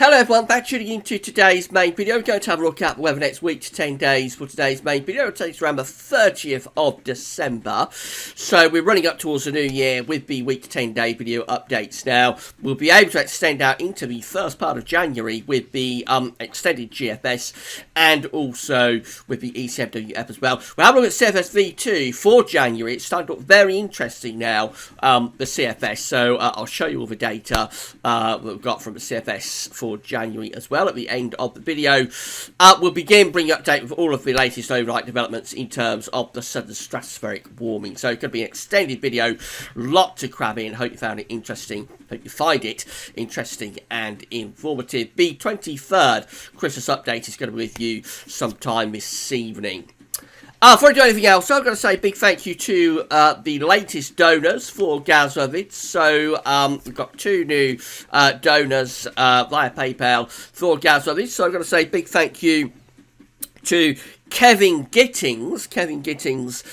Hello everyone, back tuning into today's main video. We're going to have a look at the weather next week to 10 days for today's main video. It takes around the 30th of December. So we're running up towards the new year with the week to 10 day video updates now. We'll be able to extend out into the first part of January with the extended GFS and also with the ECMWF as well. We'll have a look at CFS V2 for January. It's starting to look very interesting now, the CFS. So I'll show you all the data that we've got from the CFS for January as well at the end of the video. We'll begin bringing update with all of the latest overnight developments in terms of the Sudden Stratospheric Warming. So it's going to be an extended video, lot to cram in. Hope you found it interesting. Hope you find it interesting and informative. The 23rd Christmas update is going to be with you sometime this evening. Before I do anything else, I'm going to say a big thank you to the latest donors for Gazovitz. So we've got two new donors via PayPal for Gazovitz. So I'm going to say a big thank you to Kevin Gittings. Kevin Gittings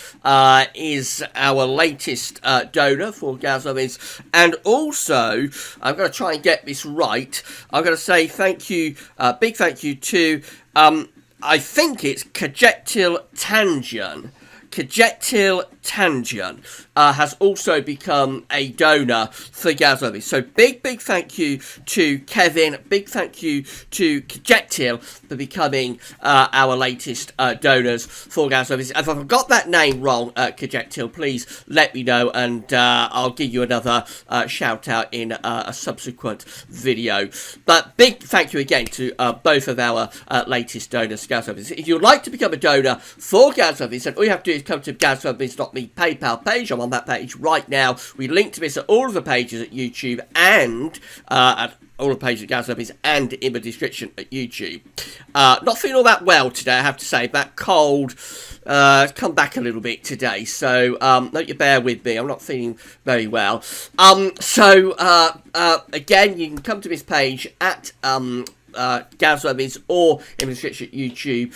is our latest donor for Gazovitz. And also, I'm going to try and get this right. I'm going to say thank you, big thank you to... I think it's Kajetil Tanjan. Kajetil Tanjan has also become a donor for Gazovitz. So big thank you to Kevin. Big thank you to Kajetil for becoming our latest donors for Gazovitz. If I've got that name wrong, Kajetil, please let me know and I'll give you another shout out in a subsequent video. But big thank you again to both of our latest donors, Gazovitz. If you'd like to become a donor for Gazovitz, then all you have to do is come to Gazovitz.me PayPal page. I'm on that page right now. We link to this at all of the pages at YouTube and at all the pages at Gazovitz and in the description at YouTube. Not feeling all that well today, I have to say. That cold come back a little bit today, so don't you bear with me. I'm not feeling very well. Again, you can come to this page at Gazovitz or in the description at YouTube,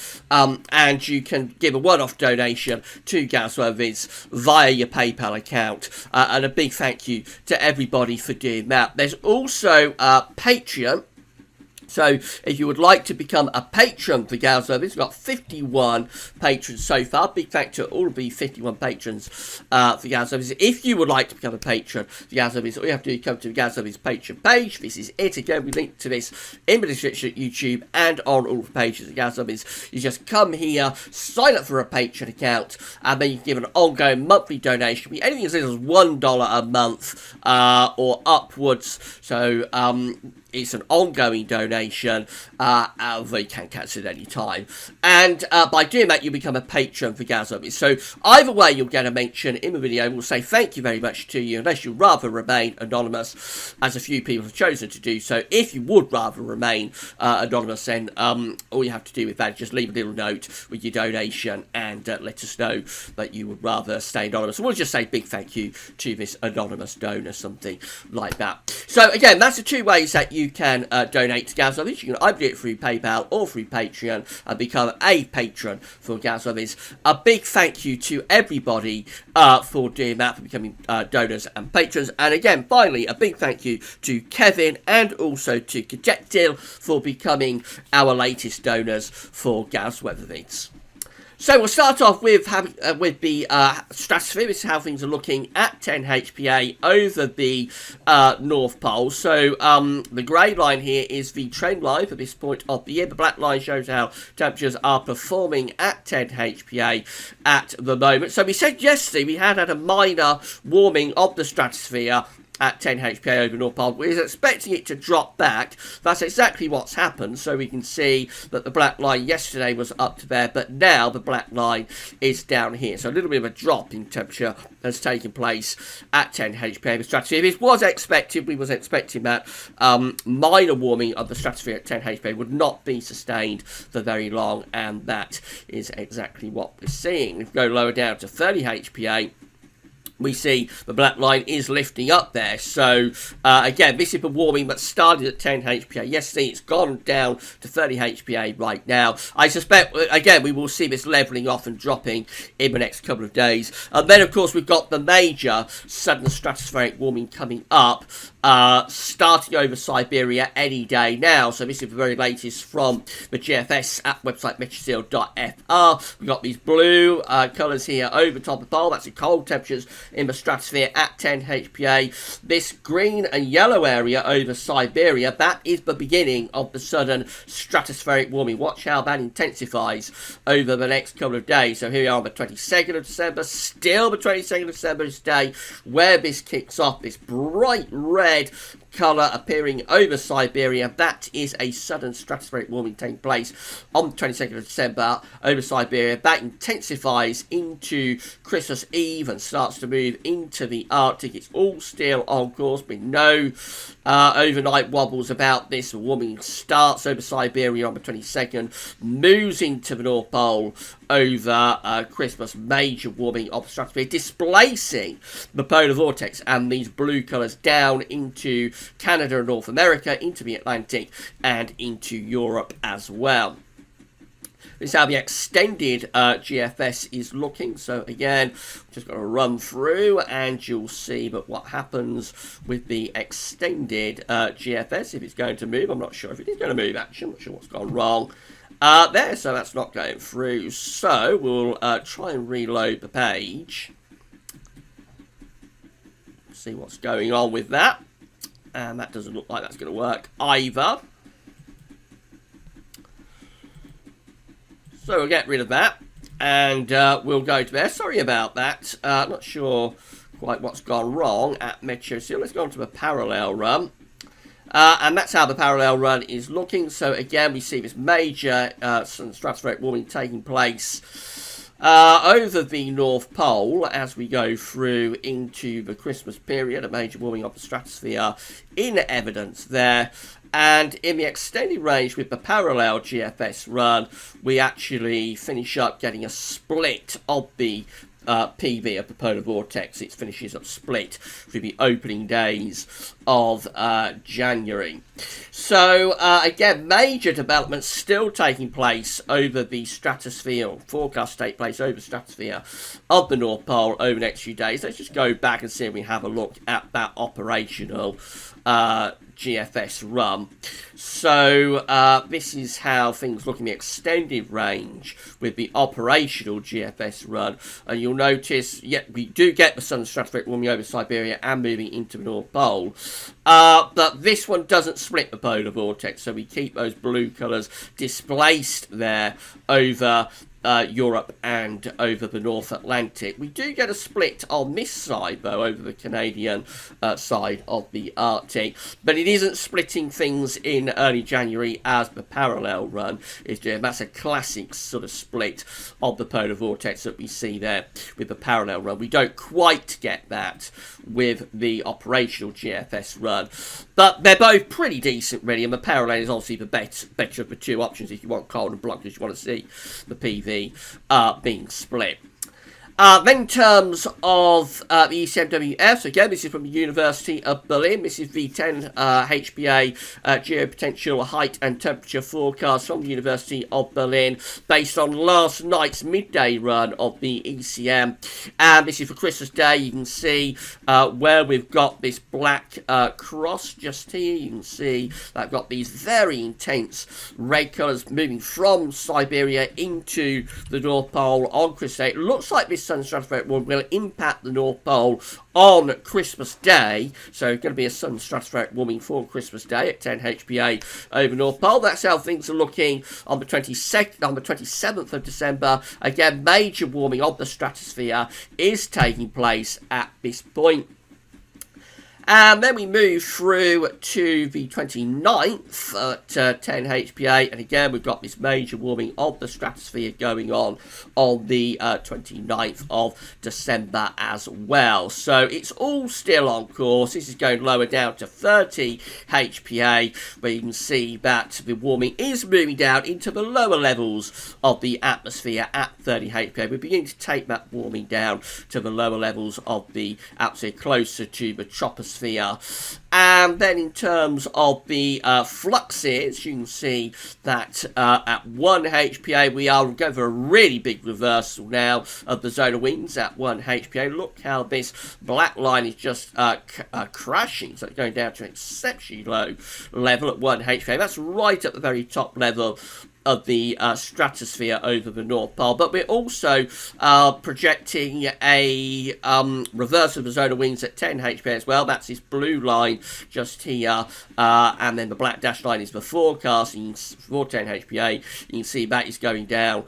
and you can give a one-off donation to Gazovitz via your PayPal account, and a big thank you to everybody for doing that. There's also Patreon. So if you would like to become a patron for Gazovitz, we've got 51 patrons so far. Big thank you to all of the 51 patrons for Gazovitz. If you would like to become a patron for Gazovitz, all you have to do is come to the Gazovitz patron page. This is it again. We link to this in the description at YouTube and on all the pages of Gazovitz. You just come here, sign up for a patron account, and then you can give an ongoing monthly donation. It can be anything as little as $1 a month or upwards. So it's an ongoing donation, although you can cancel at any time. And by doing that, you become a patron for Gazovitz. So either way, you'll get a mention in the video. We'll say thank you very much to you, unless you'd rather remain anonymous, as a few people have chosen to do so. If you would rather remain anonymous, then all you have to do with that is just leave a little note with your donation and let us know that you would rather stay anonymous. We'll just say big thank you to this anonymous donor, something like that. So again, that's the two ways that you can donate to Gazovitz. You can either do it through PayPal or through Patreon and become a patron for Gazovitz. A big thank you to everybody for doing that, for becoming donors and patrons. And again, finally, a big thank you to Kevin and also to Kajetil for becoming our latest donors for Gazovitz. So we'll start off with the stratosphere. This is how things are looking at 10 HPA over the North Pole. So the grey line here is the trend line for this point of the year. The black line shows how temperatures are performing at 10 HPA at the moment. So we said yesterday we had a minor warming of the stratosphere at 10 HPA over North Pole. We were expecting it to drop back. That's exactly what's happened. So we can see that the black line yesterday was up to there, but now the black line is down here. So a little bit of a drop in temperature has taken place at 10 HPA over stratosphere. This was expected. We was expecting that minor warming of the stratosphere at 10 HPA would not be sustained for very long, and that is exactly what we're seeing. If we go lower down to 30 HPA, we see the black line is lifting up there. So again, this is the warming that started at 10 HPA yesterday. It's gone down to 30 HPA right now. I suspect, again, we will see this levelling off and dropping in the next couple of days. And then, of course, we've got the major sudden stratospheric warming coming up starting over Siberia any day now. So this is the very latest from the GFS at website metrosil.fr. We've got these blue colours here over top of the pole. That's the cold temperatures in the stratosphere at 10 HPA. This green and yellow area over Siberia, that is the beginning of the sudden stratospheric warming. Watch how that intensifies over the next couple of days. So here we are on the 22nd of December, still the 22nd of December is day where this kicks off, this bright red colour appearing over Siberia. That is a sudden stratospheric warming taking place on the 22nd of December over Siberia. That intensifies into Christmas Eve and starts to move into the Arctic. It's all still on course, with no overnight wobbles about this. Warming starts over Siberia on the 22nd, moves into the North Pole over Christmas, major warming of the stratosphere, displacing the polar vortex and these blue colours down into Canada and North America, into the Atlantic and into Europe as well. This is how the extended GFS is looking. So again, just got to run through and you'll see but what happens with the extended GFS, if it's going to move. I'm not sure if it is going to move actually, I'm not sure what's gone wrong there, so that's not going through. So we'll try and reload the page, see what's going on with that, and that doesn't look like that's going to work either. So we'll get rid of that, and we'll go to there. Sorry about that. Not sure quite what's gone wrong at Metro. So let's go on to the parallel run. And that's how the parallel run is looking. So again, we see this major stratospheric warming taking place over the North Pole as we go through into the Christmas period. A major warming of the stratosphere in evidence there. And in the extended range with the parallel GFS run, we actually finish up getting a split of the PV of the polar vortex. It finishes up split through the opening days of January. So again, major developments still taking place over the stratosphere, forecast take place over the stratosphere of the North Pole over the next few days. Let's just go back and see if we have a look at that operational GFS run. So this is how things look in the extended range with the operational GFS run, and you'll notice, we do get the sudden stratospheric warming over Siberia and moving into the North Pole, but this one doesn't split the polar vortex, so we keep those blue colours displaced there over Europe and over the North Atlantic. We do get a split on this side though, over the Canadian side of the Arctic, but it isn't splitting things in early January as the parallel run is doing. That's a classic sort of split of the polar vortex that we see there with the parallel run. We don't quite get that with the operational GFS run, but they're both pretty decent really, and the parallel is obviously the better of the two options if you want cold and blunt, because you want to see the PV being split. Then in terms of the ECMWF, so again, this is from the University of Berlin. This is the 10 HPA geopotential height and temperature forecast from the University of Berlin based on last night's midday run of the ECM. And this is for Christmas Day. You can see where we've got this black cross just here. You can see that I've got these very intense red colours moving from Siberia into the North Pole on Christmas Day. It looks like this sudden stratospheric warming will impact the North Pole on Christmas Day. So it's going to be a sudden stratospheric warming for Christmas Day at 10 HPA over North Pole. That's how things are looking on the 22nd, on the 27th of December. Again, major warming of the stratosphere is taking place at this point. And then we move through to the 29th at 10 HPA, and again we've got this major warming of the stratosphere going on the 29th of December as well. So it's all still on course. This is going lower down to 30 HPA, where you can see that the warming is moving down into the lower levels of the atmosphere at 30 HPA. We're beginning to take that warming down to the lower levels of the atmosphere, closer to the tropospheric stratosphere. And then in terms of the fluxes, you can see that at 1 HPA we are going for a really big reversal now of the solar winds at 1 HPA. Look how this black line is just crashing, so it's going down to an exceptionally low level at 1 HPA. That's right at the very top level of the stratosphere over the North Pole, but we're also projecting a reverse of the solar winds at 10 HPA as well. That's this blue line just here, and then the black dashed line is the forecast for 10 HPA. You can see that is going down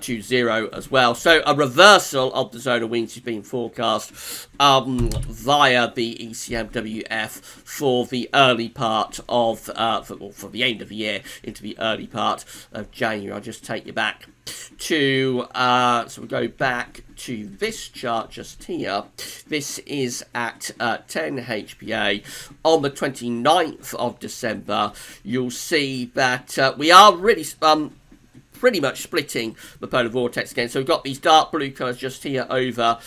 to 0 as well. So a reversal of the solar winds is being forecast via the ECMWF for the early part of for the end of the year into the early part of January. I'll just take you back to so we'll go back to this chart just here. This is at 10 HPA on the 29th of December. You'll see that we are really pretty much splitting the polar vortex again. So we've got these dark blue colours just here over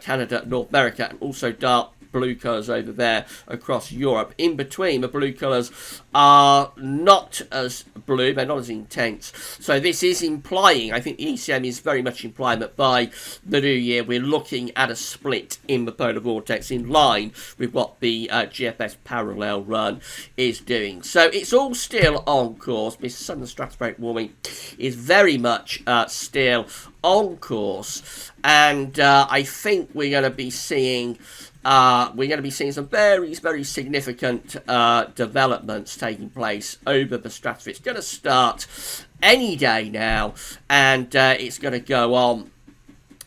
Canada, North America, and also dark blue colours over there across Europe. In between, the blue colours are not as blue, they're not as intense. So this is implying, I think the ECM is very much implying that by the new year we're looking at a split in the polar vortex in line with what the GFS parallel run is doing. So it's all still on course. This sudden stratospheric warming is very much still on course, and I think we're going to be seeing some very, very significant developments taking place over the stratosphere. It's going to start any day now, and it's going to go on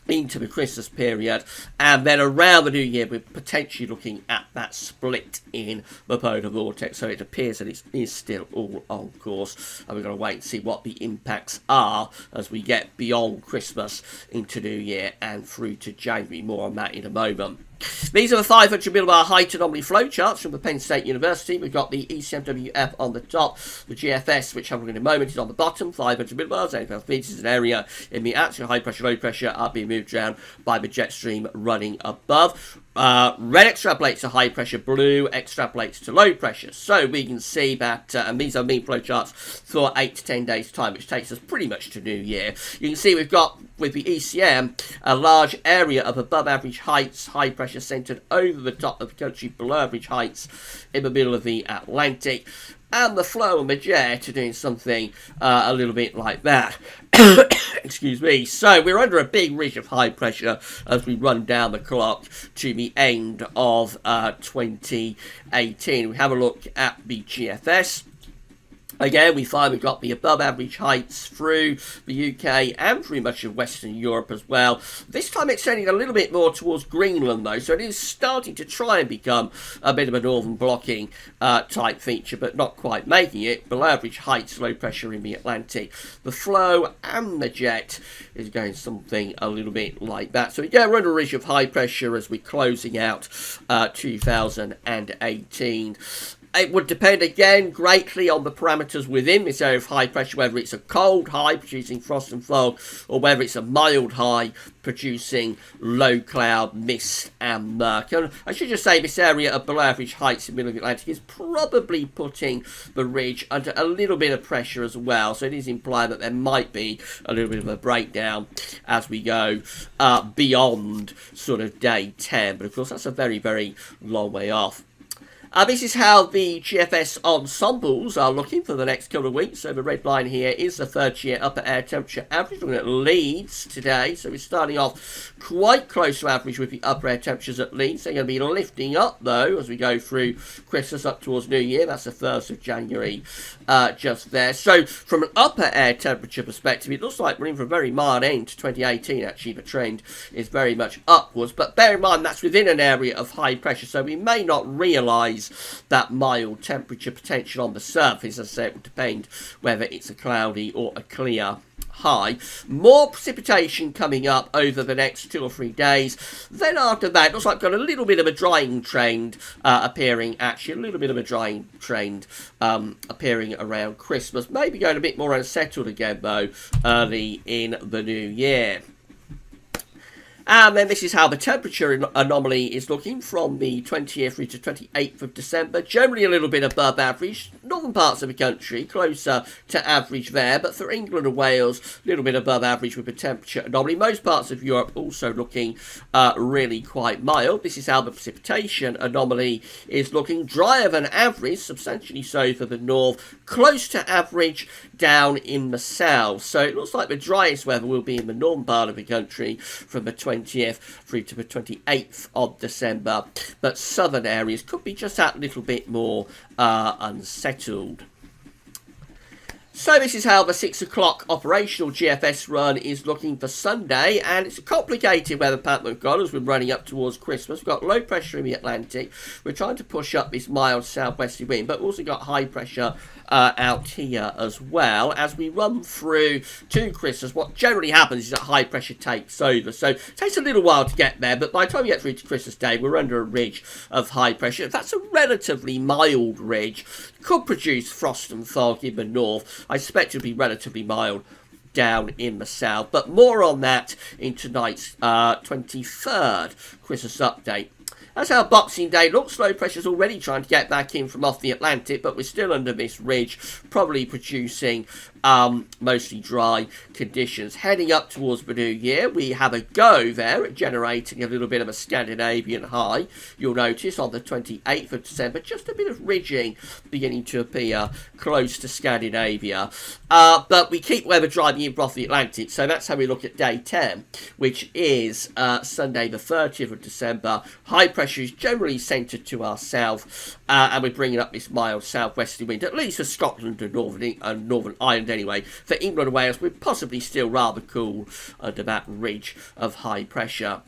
into the Christmas period, and then around the new year we're potentially looking at that split in the polar vortex. So it appears that it is still all on course, and we're going to wait and see what the impacts are as we get beyond Christmas into New Year and through to January. More on that in a moment. These are the 500 millibar height anomaly flowcharts from the Penn State University. We've got the ECMWF on the top, the GFS, which I'll look in a moment, is on the bottom. 500 millibars, 85 meters is an area in the atmosphere. High pressure, low pressure are being moved around by the jet stream running above. Red extrapolates to high pressure, blue extrapolates to low pressure. So we can see that, and these are mean flowcharts for 8 to 10 days time, which takes us pretty much to New Year. You can see we've got, with the ECM, a large area of above average heights, high pressure centred over the top of the country, below average heights in the middle of the Atlantic. And the flow and the jet are doing something a little bit like that. Excuse me. So we're under a big ridge of high pressure as we run down the clock to the end of 2018. We have a look at the GFS. Again, we find we've got the above average heights through the UK and through much of Western Europe as well. This time extending a little bit more towards Greenland though, so it is starting to try and become a bit of a northern blocking type feature, but not quite making it. Below average heights, low pressure in the Atlantic. The flow and the jet is going something a little bit like that. So again, we're under a ridge of high pressure as we're closing out 2018. It would depend again greatly on the parameters within this area of high pressure, whether it's a cold high producing frost and fog, or whether it's a mild high producing low cloud, mist and murk. And I should just say this area of below average heights in the middle of the Atlantic is probably putting the ridge under a little bit of pressure as well. So it is implying that there might be a little bit of a breakdown as we go beyond sort of day 10. But of course that's a very, very long way off. This is how the GFS ensembles are looking for the next couple of weeks. So the red line here is the third-year upper air temperature average. We're looking at Leeds today. So we're starting off quite close to average with the upper air temperatures at Leeds. They're going to be lifting up, though, as we go through Christmas up towards New Year. That's the 1st of January just there. So from an upper air temperature perspective, it looks like we're in for a very mild end to 2018, actually. The trend is very much upwards. But bear in mind, that's within an area of high pressure. So we may not realise that mild temperature potential on the surface. As I say, it will depend whether it's a cloudy or a clear high. More precipitation coming up over the next 2 or 3 days. Then after that, it looks like we've got a little bit of a drying trend appearing, actually. A little bit of a drying trend appearing around Christmas. Maybe going a bit more unsettled again, though, early in the new year. And then this is how the temperature anomaly is looking from the 20th through to 28th of December. Generally a little bit above average. Northern parts of the country, closer to average there. But for England and Wales, a little bit above average with the temperature anomaly. Most parts of Europe also looking really quite mild. This is how the precipitation anomaly is looking. Drier than average, substantially so for the north. Close to average down in the south. So it looks like the driest weather will be in the northern part of the country from the 20th through to the 28th of December, but southern areas could be just that little bit more unsettled. So this is how the 6 o'clock operational GFS run is looking for Sunday, and it's a complicated weather pattern we've got as we're running up towards Christmas. We've got low pressure in the Atlantic. We're trying to push up this mild southwesterly wind, but we've also got high pressure out here as well. As we run through to Christmas, what generally happens is that high pressure takes over. So it takes a little while to get there, but by the time we get through to Christmas Day, we're under a ridge of high pressure. That's a relatively mild ridge. Could produce frost and fog in the north. I expect it'll be relatively mild down in the south, but more on that in tonight's 23rd Christmas update. That's how Boxing Day looks. Low pressure's already trying to get back in from off the Atlantic, but we're still under this ridge, probably producing mostly dry conditions. Heading up towards the new year, we have a go there at generating a little bit of a Scandinavian high. You'll notice on the 28th of December, just a bit of ridging beginning to appear close to Scandinavia. But we keep weather driving in off the Atlantic, so that's how we look at day 10, which is Sunday the 30th of December. High pressure is generally centred to our south, and we're bringing up this mild southwesterly wind, at least for Scotland and Northern Ireland anyway. For England and Wales, we're possibly still rather cool under that ridge of high pressure.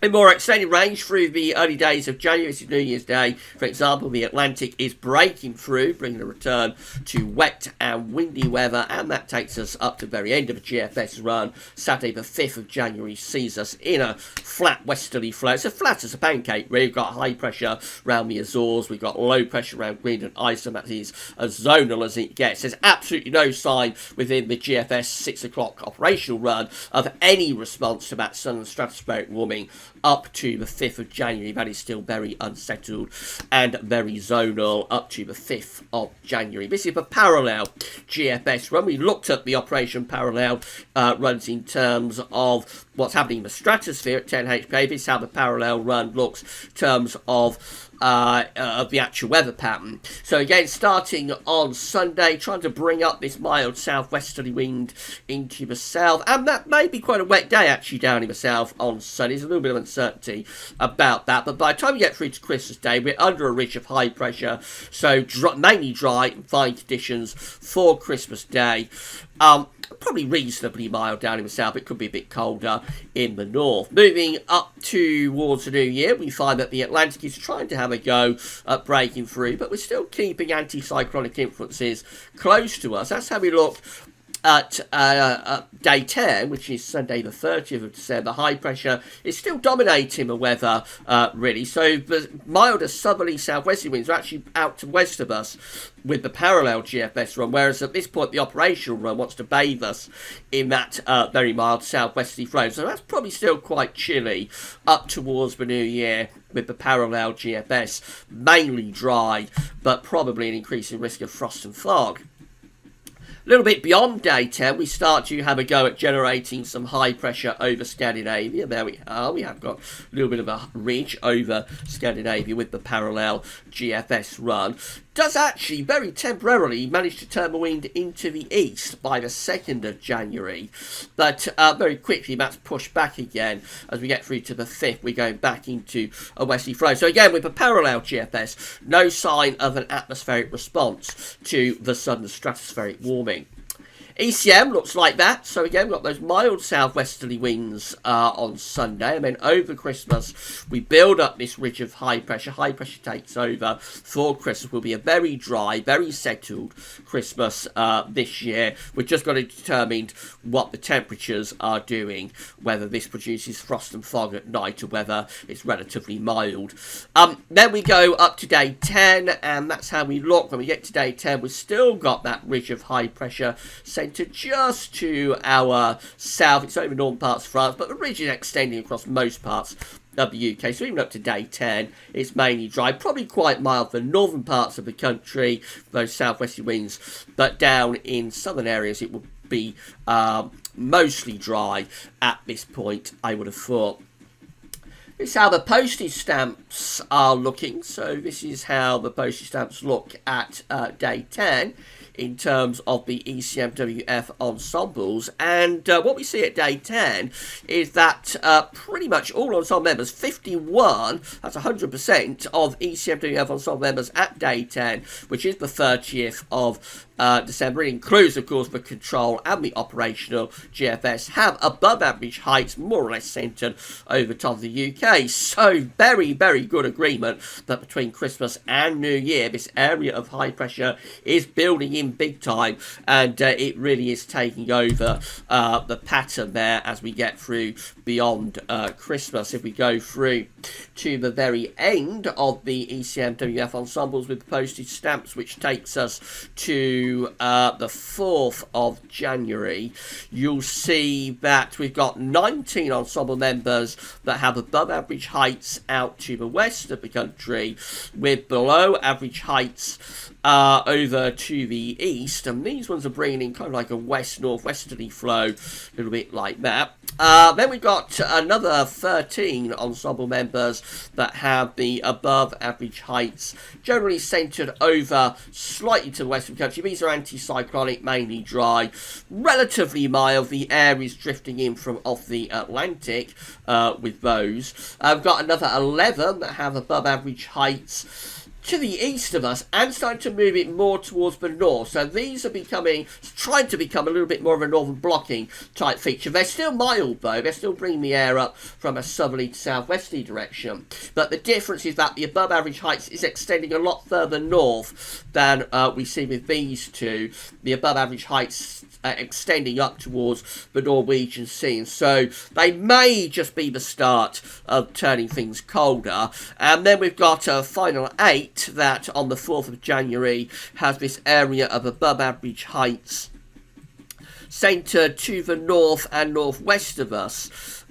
In more extended range through the early days of January, this is New Year's Day, for example, the Atlantic is breaking through, bringing a return to wet and windy weather, and that takes us up to the very end of a GFS run. Saturday the 5th of January sees us in a flat westerly flow. It's as flat as a pancake, really. We've got high pressure around the Azores, we've got low pressure around Greenland and Iceland. That is as zonal as it gets. There's absolutely no sign within the GFS 6 o'clock operational run of any response to that sudden stratospheric warming up to the 5th of January. That is still very unsettled and very zonal up to the 5th of January. This is a parallel GFS run. We looked at the Operation Parallel runs in terms of what's happening in the stratosphere at 10 HPA. This is how the parallel run looks in terms of the actual weather pattern. So again, starting on Sunday, trying to bring up this mild southwesterly wind into the south, and that may be quite a wet day actually down in the south on Sunday. There's a little bit of uncertainty about that, but by the time we get through to Christmas Day, we're under a ridge of high pressure, so mainly dry and fine conditions for Christmas Day. Probably reasonably mild down in the south. It could be a bit colder in the north. Moving up towards the new year, we find that the Atlantic is trying to have a go at breaking through, but we're still keeping anticyclonic influences close to us. That's how we look at day 10, which is Sunday the 30th of December. High pressure is still dominating the weather, really. So the milder southerly southwesterly winds are actually out to west of us with the parallel GFS run, whereas at this point the operational run wants to bathe us in that very mild southwesterly flow. So that's probably still quite chilly up towards the new year with the parallel GFS, mainly dry, but probably an increasing risk of frost and fog. A little bit beyond day 10, we start to have a go at generating some high pressure over Scandinavia. There we are. We have got a little bit of a ridge over Scandinavia with the parallel GFS run. Does actually very temporarily manage to turn the wind into the east by the 2nd of January. But very quickly that's pushed back again. As we get through to the 5th, we're going back into a westerly flow. So again, with the parallel GFS, no sign of an atmospheric response to the sudden stratospheric warming. ECM looks like that. So again, we've got those mild southwesterly winds on Sunday, and then over Christmas we build up this ridge of high pressure. High pressure takes over for Christmas. Will be a very dry, very settled Christmas this year. We've just got to determine what the temperatures are doing, whether this produces frost and fog at night or whether it's relatively mild. Then we go up to day 10, and that's how we look. When we get to day 10, we've still got that ridge of high pressure centered centred just to our south. It's over northern parts of France, but the ridge is extending across most parts of the UK. So even up to day 10, it's mainly dry. Probably quite mild for northern parts of the country, those southwesterly winds. But down in southern areas, it will be mostly dry at this point, I would have thought. This is how the postage stamps are looking. So this is how the postage stamps look at day 10 in terms of the ECMWF ensembles. And what we see at day 10 is that pretty much all ensemble members, 51, that's 100% of ECMWF ensemble members at day 10, which is the 30th of December. It includes, of course, the control and the operational GFS, have above average heights more or less centred over top of the UK. So very, very good agreement that between Christmas and New Year, this area of high pressure is building in big time, and it really is taking over the pattern there as we get through beyond Christmas. If we go through to the very end of the ECMWF ensembles with postage stamps, which takes us to the 4th of January, you'll see that we've got 19 ensemble members that have above average heights out to the west of the country, with below average heights over to the east, and these ones are bringing in kind of like a west-northwesterly flow, a little bit like that. Then we've got another 13 ensemble members that have the above average heights, generally centred over slightly to the west of the country. These are anticyclonic, mainly dry, relatively mild. The air is drifting in from off the Atlantic with those. I've got another 11 that have above average heights to the east of us and starting to move it more towards the north. So these are trying to become a little bit more of a northern blocking type feature. They're still mild though, they're still bringing the air up from a southerly to southwesterly direction. But the difference is that the above average heights is extending a lot further north than we see with these two. The above average heights extending up towards the Norwegian Sea, and so they may just be the start of turning things colder. And then we've got a final 8 that on the 4th of January has this area of above average heights centred to the north and northwest of us.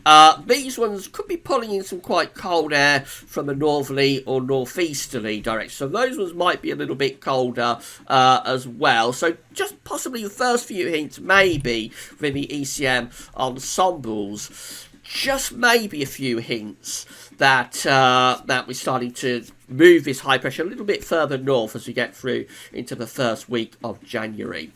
These ones could be pulling in some quite cold air from a northerly or northeasterly direction. So those ones might be a little bit colder as well. So just possibly the first few hints maybe for the ECM ensembles. Just maybe a few hints that that we're starting to move this high pressure a little bit further north as we get through into the first week of January.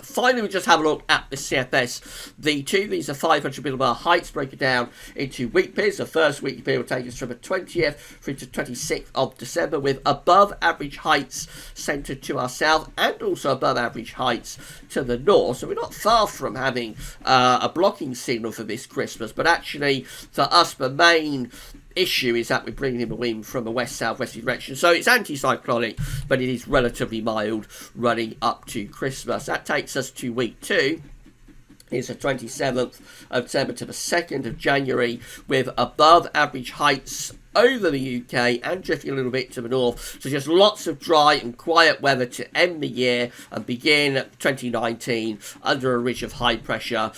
Finally, we just have a look at the CFS V2. These are 500 millibar heights broken down into week periods. The first week period will take us from the 20th through to 26th of December, with above average heights centred to our south and also above average heights to the north. So we're not far from having a blocking signal for this Christmas, but actually for us the main issue is that we're bringing in the wind from a west-southwesterly direction. So it's anticyclonic, but it is relatively mild running up to Christmas. That takes us to week 2. It's the 27th of December to the 2nd of January, with above average heights over the UK and drifting a little bit to the north. So just lots of dry and quiet weather to end the year and begin 2019 under a ridge of high pressure.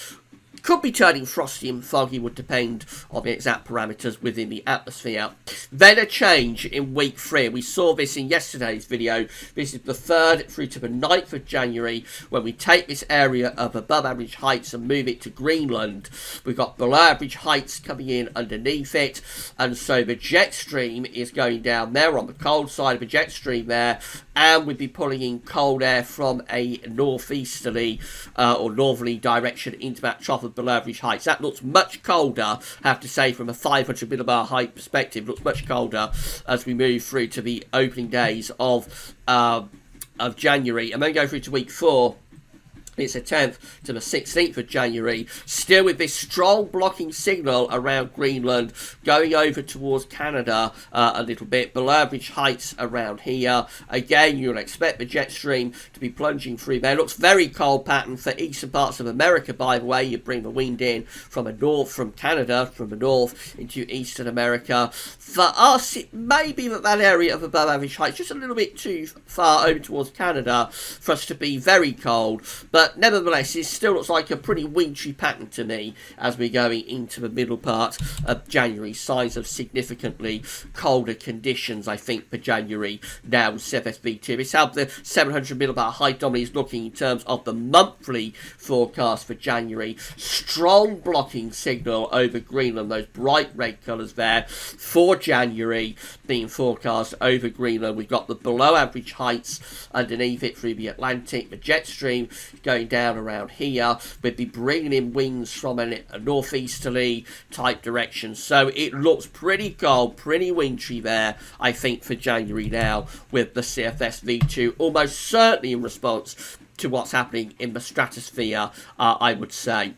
Could be turning frosty and foggy, would depend on the exact parameters within the atmosphere. Then a change in week 3. We saw this in yesterday's video. This is the 3rd through to the 9th of January, when we take this area of above average heights and move it to Greenland. We've got below average heights coming in underneath it, and so the jet stream is going down there on the cold side of the jet stream there, and we'd be pulling in cold air from a northeasterly or northerly direction into that trough of below average heights. That looks much colder, I have to say, from a 500 millibar height perspective. Looks much colder as we move through to the opening days of January, and then go through to week 4. It's the 10th to the 16th of January, still with this strong blocking signal around Greenland, going over towards Canada a little bit, below average heights around here. Again, you'll expect the jet stream to be plunging through there. Looks very cold pattern for eastern parts of America, by the way. You bring the wind in from the north, from Canada, from the north into eastern America. For us, it may be that area of above average heights just a little bit too far over towards Canada for us to be very cold, but nevertheless it still looks like a pretty wintry pattern to me as we're going into the middle part of January. Signs of significantly colder conditions, I think, for January now with CFS-V2. It's how the 700 millibar high dominance is looking in terms of the monthly forecast for January. Strong blocking signal over Greenland, those bright red colours there for January being forecast over Greenland. We've got the below average heights underneath it through the Atlantic. The jet stream going down around here. We'll be bringing in winds from a northeasterly type direction. So it looks pretty cold, pretty wintry there, I think, for January now with the CFS V2, almost certainly in response to what's happening in the stratosphere, I would say.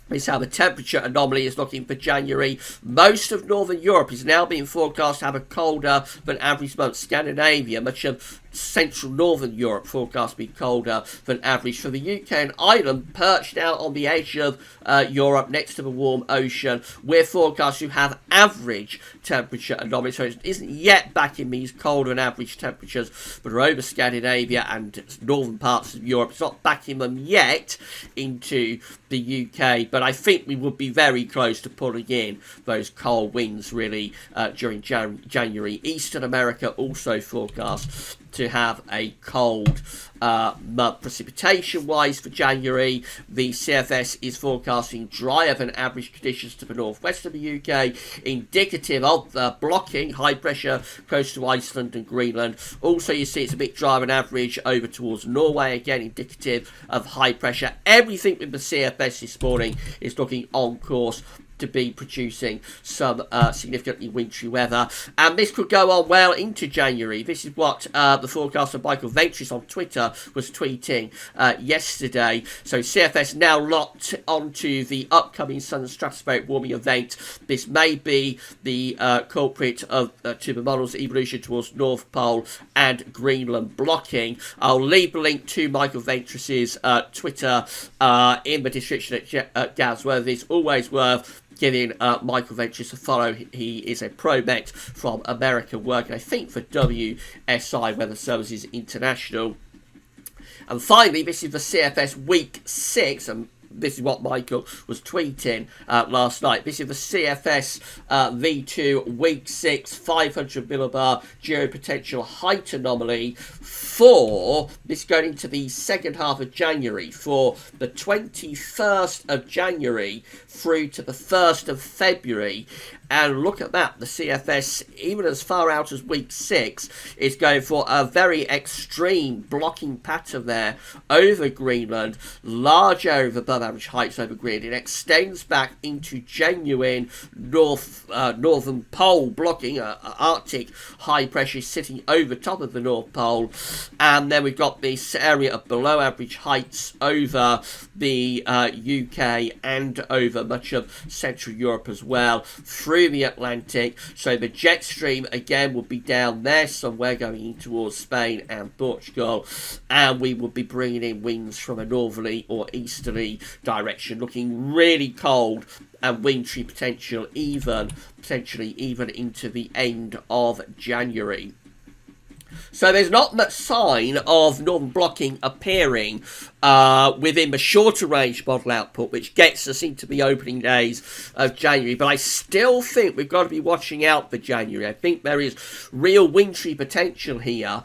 This is how the temperature anomaly is looking for January. Most of Northern Europe is now being forecast to have a colder than average month. Scandinavia, much of Central Northern Europe forecast to be colder than average. For the UK and Ireland, perched out on the edge of Europe next to the warm ocean, we're forecast to have average temperature anomalies. So it isn't yet back in these colder than average temperatures, but are over Scandinavia and northern parts of Europe. It's not backing them yet into the UK, but I think we would be very close to pulling in those cold winds really during January. Eastern America also forecast to have a cold month. Precipitation wise for January, the CFS is forecasting drier than average conditions to the northwest of the UK, indicative of the blocking high pressure close to Iceland and Greenland. Also, you see it's a bit drier than average over towards Norway, again indicative of high pressure. Everything with the CFS this morning is looking on course to be producing some significantly wintry weather, and this could go on well into January. This is what the forecaster Michael Ventris on Twitter was tweeting yesterday. So CFS now locked onto the upcoming Sudden Stratospheric Warming event. This may be the culprit of to the model's evolution towards North Pole and Greenland blocking. I'll leave the link to Michael Ventris's Twitter in the description at Gavsworth. It's always worth giving Michael Ventris a follow. He is a pro-met from America, working, I think, for WSI, Weather Services International. And finally, this is the CFS Week 6, and this is what Michael was tweeting last night. This is the CFS V2 Week 6 500 millibar geopotential height anomaly for this going into the second half of January, for the 21st of January through to the 1st of February. And look at that, the CFS, even as far out as week 6, is going for a very extreme blocking pattern there over Greenland, large area of above average heights over Greenland. It extends back into genuine northern pole blocking, Arctic high pressure sitting over top of the North Pole. And then we've got this area of below average heights over the UK and over much of Central Europe as well, through the Atlantic. So the jet stream again will be down there somewhere going in towards Spain and Portugal, and we will be bringing in winds from a northerly or easterly direction, looking really cold and wintry potentially even into the end of January. So there's not much sign of northern blocking appearing within the shorter range model output, which gets us into the opening days of January. But I still think we've got to be watching out for January. I think there is real wintry potential here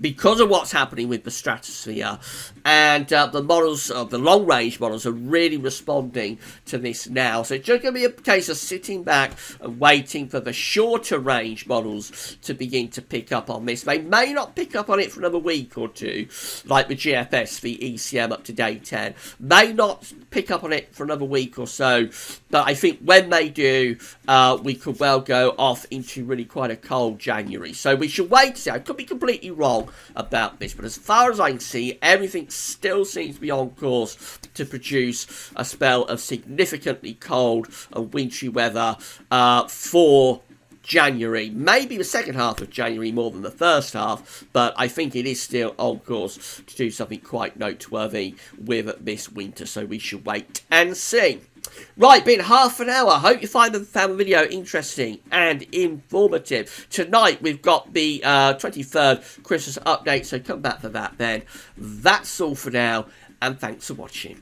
because of what's happening with the stratosphere. And the models, the long range models, are really responding to this now. So it's just going to be a case of sitting back and waiting for the shorter range models to begin to pick up on this. They may not pick up on it for another week or two, like the GFS, the ECM up to day 10. May not pick up on it for another week or so, but I think when they do, we could well go off into really quite a cold January. So we should wait to see. I could be completely wrong about this, but as far as I can see, everything still seems to be on course to produce a spell of significantly cold and wintry weather for January, maybe the second half of January more than the first half, but I think it is still on course to do something quite noteworthy with this winter, so we should wait and see. Right, been half an hour. Hope you found the video interesting and informative. Tonight we've got the 23rd Christmas update, so come back for that then. That's all for now, and thanks for watching.